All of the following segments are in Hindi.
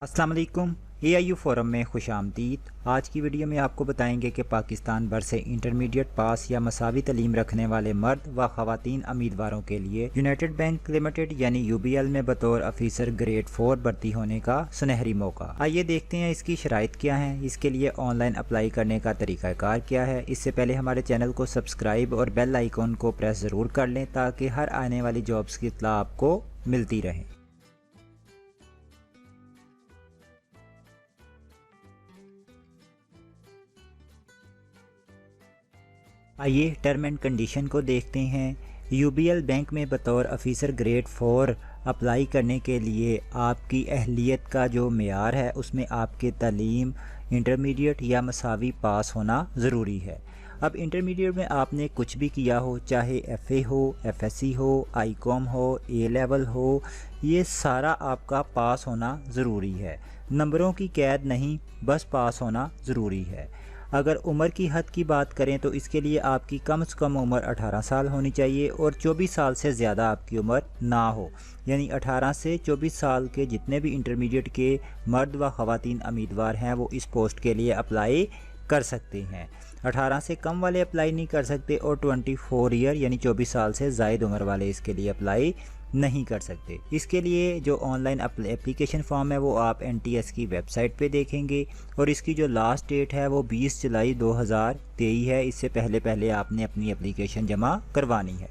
अस्सलाम वालेकुम। AIU फोरम में खुश आमदीद। आज की वीडियो में आपको बताएंगे कि पाकिस्तान भर से इंटरमीडिएट पास या मसावी तलीम रखने वाले मर्द व ख़वातीन उम्मीदवारों के लिए यूनाइटेड बैंक लिमिटेड यानी UBL में बतौर ऑफिसर ग्रेड 4 भर्ती होने का सुनहरी मौका। आइए देखते हैं इसकी शराइत क्या हैं, इसके लिए ऑनलाइन अप्लाई करने का तरीक़ाकार क्या है। इससे पहले हमारे चैनल को सब्सक्राइब और बेल आइकॉन को प्रेस ज़रूर कर लें ताकि हर आने वाली जॉब्स की इत्तला आपको मिलती रहे। आइए टर्म एंड कंडीशन को देखते हैं। UBL बैंक में बतौर ऑफिसर ग्रेड 4 अप्लाई करने के लिए आपकी अहलियत का जो मेयार है उसमें आपके तालीम इंटरमीडिएट या मसावी पास होना ज़रूरी है। अब इंटरमीडिएट में आपने कुछ भी किया हो, चाहे FA हो, FSC हो, ICOM हो, A लेवल हो, ये सारा आपका पास होना ज़रूरी है। नंबरों की कैद नहीं, बस पास होना ज़रूरी है। अगर उम्र की हद की बात करें तो इसके लिए आपकी कम से कम उम्र 18 साल होनी चाहिए और 24 साल से ज़्यादा आपकी उम्र ना हो। यानी 18 से 24 साल के जितने भी इंटरमीडिएट के मर्द व ख़वातीन उम्मीदवार हैं वो इस पोस्ट के लिए अप्लाई कर सकते हैं। 18 से कम वाले अप्लाई नहीं कर सकते और 24 ईयर यानी 24 साल से ज़ायद उम्र वाले इसके लिए अप्लाई नहीं कर सकते। इसके लिए जो ऑनलाइन एप्लीकेशन फॉर्म है वो आप NTS की वेबसाइट पे देखेंगे और इसकी जो लास्ट डेट है वो 20 जुलाई 2023 है। इससे पहले आपने अपनी एप्लीकेशन जमा करवानी है।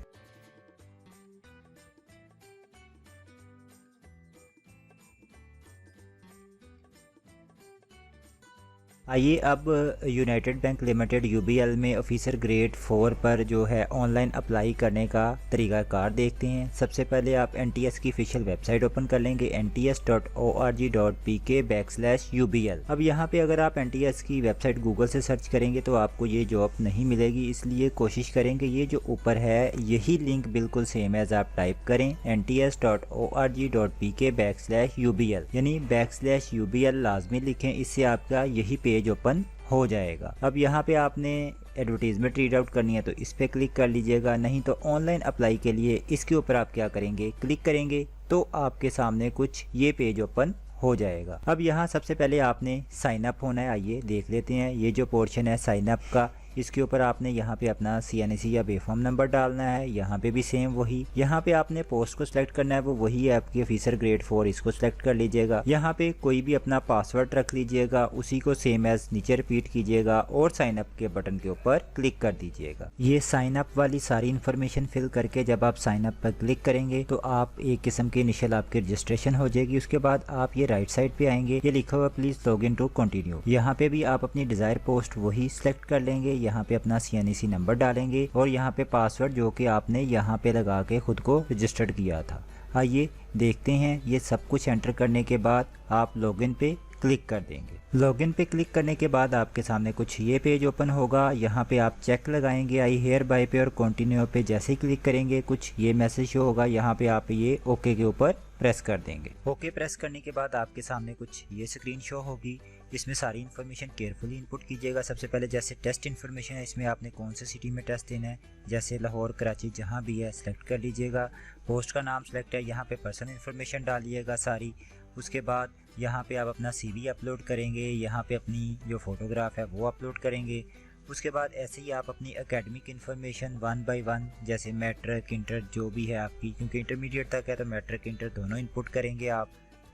आइए अब यूनाइटेड बैंक लिमिटेड UBL में ऑफिसर ग्रेड 4 पर जो है ऑनलाइन अप्लाई करने का तरीक़ाकार देखते हैं। सबसे पहले आप NTS की ऑफिशियल वेबसाइट ओपन कर लेंगे nts.org.pk/UBL। अब यहाँ पे अगर आप NTS की वेबसाइट गूगल से सर्च करेंगे तो आपको ये जॉब नहीं मिलेगी, इसलिए कोशिश करेंगे ये जो ऊपर है यही लिंक बिल्कुल सेम एज आप टाइप करें nts.org.pk/UBL यानी /UBL लाजमी लिखें, इससे आपका यही पेज ओपन हो जाएगा। अब यहाँ पे आपने एडवर्टीजमेंट रीड आउट करनी है तो इस पे क्लिक कर लीजिएगा, नहीं तो ऑनलाइन अप्लाई के लिए इसके ऊपर आप क्या करेंगे, क्लिक करेंगे तो आपके सामने कुछ ये पेज ओपन हो जाएगा। अब यहाँ सबसे पहले आपने साइन अप होना है। आइए देख लेते हैं ये जो पोर्शन है साइन अप का, इसके ऊपर आपने यहाँ पे अपना CNC या बेफॉर्म नंबर डालना है। यहाँ पे भी सेम वही, यहाँ पे आपने पोस्ट को सिलेक्ट करना है, वो वही है आपकी ऑफिसर ग्रेड 4, इसको सिलेक्ट कर लीजिएगा। यहाँ पे कोई भी अपना पासवर्ड रख लीजिएगा, उसी को सेम एज नीचे रिपीट कीजिएगा और साइन अप के बटन के ऊपर क्लिक कर दीजिएगा। ये साइन अप वाली सारी इन्फॉर्मेशन फिल करके जब आप साइन अप पर क्लिक करेंगे तो आप एक किस्म की इनिशियल आपकी रजिस्ट्रेशन हो जाएगी। उसके बाद आप ये राइट साइड पे आएंगे, ये लिखा हुआ please log in to continue. यहाँ पे भी आप अपनी डिजायर पोस्ट वही सिलेक्ट कर लेंगे, यहाँ पे अपना CNC नंबर डालेंगे और यहाँ पे पासवर्ड जो कि आपने यहाँ पे लगा के खुद को रजिस्टर्ड किया था। आइए देखते हैं। ये सब कुछ एंटर करने के बाद आप लॉगिन पे क्लिक कर देंगे। लॉगिन पे क्लिक करने के बाद आपके सामने कुछ ये पेज ओपन होगा। यहाँ पे आप चेक लगाएंगे आई हेयर बाय पे और कंटिन्यू पे जैसे ही क्लिक करेंगे कुछ ये मैसेज शो होगा। यहाँ पे आप ये ओके के ऊपर प्रेस कर देंगे। ओके प्रेस करने के बाद आपके सामने कुछ ये स्क्रीन शो होगी। इसमें सारी इन्फॉर्मेशन केयरफुली इनपुट कीजिएगा। सबसे पहले जैसे टेस्ट इन्फॉर्मेशन है, इसमें आपने कौन से सिटी में टेस्ट देना है, जैसे लाहौर, कराची, जहाँ भी है सिलेक्ट कर लीजिएगा। पोस्ट का नाम सिलेक्ट है, यहाँ पे पर्सनल इन्फॉर्मेशन डालिएगा सारी। उसके बाद यहाँ पे आप अपना CV अपलोड करेंगे, यहाँ पे अपनी जो फोटोग्राफ है वो अपलोड करेंगे। उसके बाद ऐसे ही आप अपनी एकेडमिक इन्फॉर्मेशन 1 बाय 1 जैसे मैट्रिक, इंटर जो भी है आपकी, क्योंकि इंटरमीडिएट तक है तो मैट्रिक इंटर दोनों इनपुट करेंगे आप।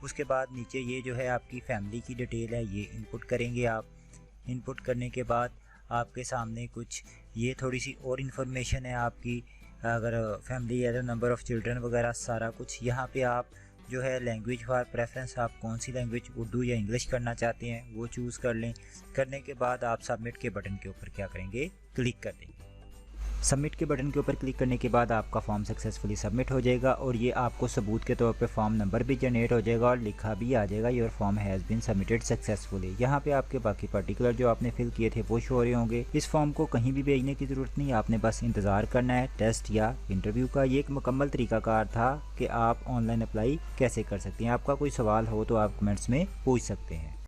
उसके बाद नीचे ये जो है आपकी फैमिली की डिटेल है ये इनपुट करेंगे आप। इनपुट करने के बाद आपके सामने कुछ ये थोड़ी सी और इन्फॉर्मेशन है आपकी, अगर फैमिली है तो नंबर ऑफ़ चिल्ड्रन वगैरह सारा कुछ। यहाँ पे आप जो है लैंग्वेज फॉर प्रेफरेंस, आप कौन सी लैंग्वेज उर्दू या इंग्लिश करना चाहते हैं वो चूज़ कर लें। करने के बाद आप सबमिट के बटन के ऊपर क्या करेंगे, क्लिक कर देंगे। सबमिट के बटन के ऊपर क्लिक करने के बाद आपका फॉर्म सक्सेसफुली सबमिट हो जाएगा और ये आपको सबूत के तौर पे फॉर्म नंबर भी जनरेट हो जाएगा और लिखा भी आ जाएगा your form has been submitted successfully. यहाँ पे आपके बाकी पर्टिकुलर जो आपने फिल किए थे वो शो हो रहे होंगे। इस फॉर्म को कहीं भी भेजने की ज़रूरत नहीं, आपने बस इंतज़ार करना है टेस्ट या इंटरव्यू का। ये एक मुकम्मल तरीकाकार था कि आप ऑनलाइन अप्लाई कैसे कर सकते हैं। आपका कोई सवाल हो तो आप कमेंट्स में पूछ सकते हैं।